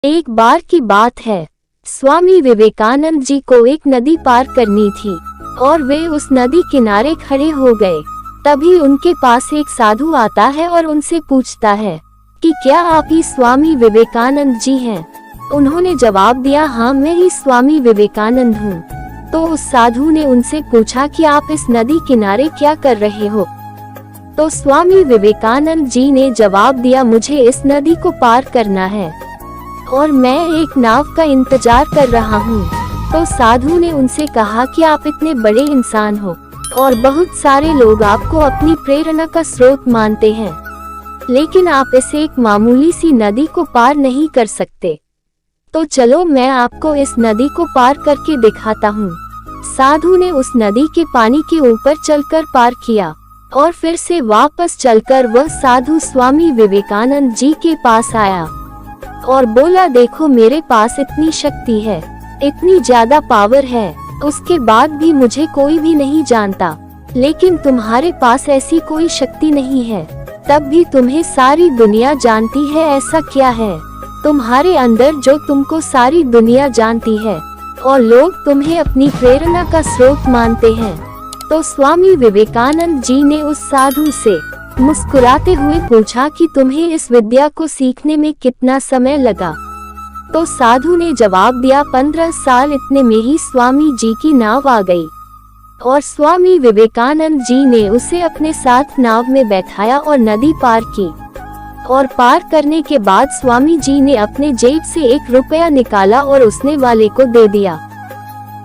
एक बार की बात है, स्वामी विवेकानंद जी को एक नदी पार करनी थी और वे उस नदी किनारे खड़े हो गए। तभी उनके पास एक साधु आता है और उनसे पूछता है कि क्या आप ही स्वामी विवेकानंद जी हैं? उन्होंने जवाब दिया, हाँ मैं ही स्वामी विवेकानंद हूँ। तो उस साधु ने उनसे पूछा कि आप इस नदी किनारे क्या कर रहे हो? तो स्वामी विवेकानंद जी ने जवाब दिया, मुझे इस नदी को पार करना है और मैं एक नाव का इंतजार कर रहा हूँ। तो साधु ने उनसे कहा कि आप इतने बड़े इंसान हो और बहुत सारे लोग आपको अपनी प्रेरणा का स्रोत मानते हैं, लेकिन आप इस एक मामूली सी नदी को पार नहीं कर सकते। तो चलो मैं आपको इस नदी को पार करके दिखाता हूँ। साधु ने उस नदी के पानी के ऊपर चलकर पार किया और फिर से वापस चलकर वह साधु स्वामी विवेकानंद जी के पास आया और बोला, देखो मेरे पास इतनी शक्ति है, इतनी ज्यादा पावर है, उसके बाद भी मुझे कोई भी नहीं जानता, लेकिन तुम्हारे पास ऐसी कोई शक्ति नहीं है, तब भी तुम्हें सारी दुनिया जानती है। ऐसा क्या है तुम्हारे अंदर जो तुमको सारी दुनिया जानती है और लोग तुम्हें अपनी प्रेरणा का स्रोत मानते हैं? तो स्वामी विवेकानंद जी ने उस साधु से मुस्कुराते हुए पूछा कि तुम्हें इस विद्या को सीखने में कितना समय लगा? तो साधु ने जवाब दिया, 15 साल। इतने में ही स्वामी जी की नाव आ गई और स्वामी विवेकानंद जी ने उसे अपने साथ नाव में बैठाया और नदी पार की। और पार करने के बाद स्वामी जी ने अपने जेब से 1 रुपया निकाला और उसने वाले को दे दिया,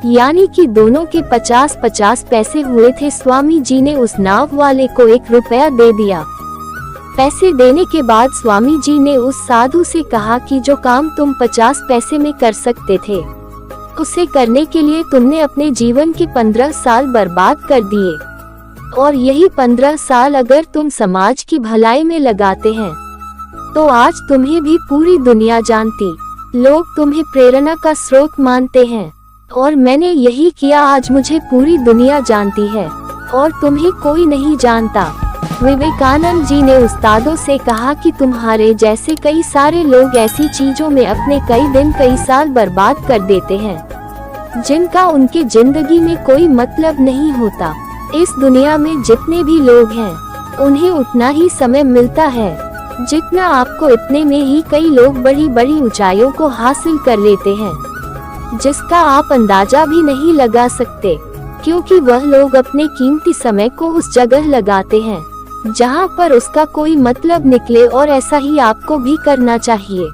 यानी कि दोनों के 50-50 पैसे हुए थे। स्वामी जी ने उस नाव वाले को 1 रुपया दे दिया। पैसे देने के बाद स्वामी जी ने उस साधु से कहा कि जो काम तुम 50 पैसे में कर सकते थे, उसे करने के लिए तुमने अपने जीवन के 15 साल बर्बाद कर दिए, और यही 15 साल अगर तुम समाज की भलाई में लगाते हैं तो आज तुम्हें भी पूरी दुनिया जानती, लोग तुम्हें प्रेरणा का स्रोत मानते हैं, और मैंने यही किया। आज मुझे पूरी दुनिया जानती है और तुम्हें कोई नहीं जानता। विवेकानंद जी ने उस्तादों से कहा कि तुम्हारे जैसे कई सारे लोग ऐसी चीजों में अपने कई दिन कई साल बर्बाद कर देते हैं जिनका उनके जिंदगी में कोई मतलब नहीं होता। इस दुनिया में जितने भी लोग हैं उन्हें उतना ही समय मिलता है जितना आपको, इतने में ही कई लोग बड़ी बड़ी ऊंचाइयों को हासिल कर लेते हैं जिसका आप अंदाजा भी नहीं लगा सकते, क्योंकि वह लोग अपने कीमती समय को उस जगह लगाते हैं जहां पर उसका कोई मतलब निकले, और ऐसा ही आपको भी करना चाहिए।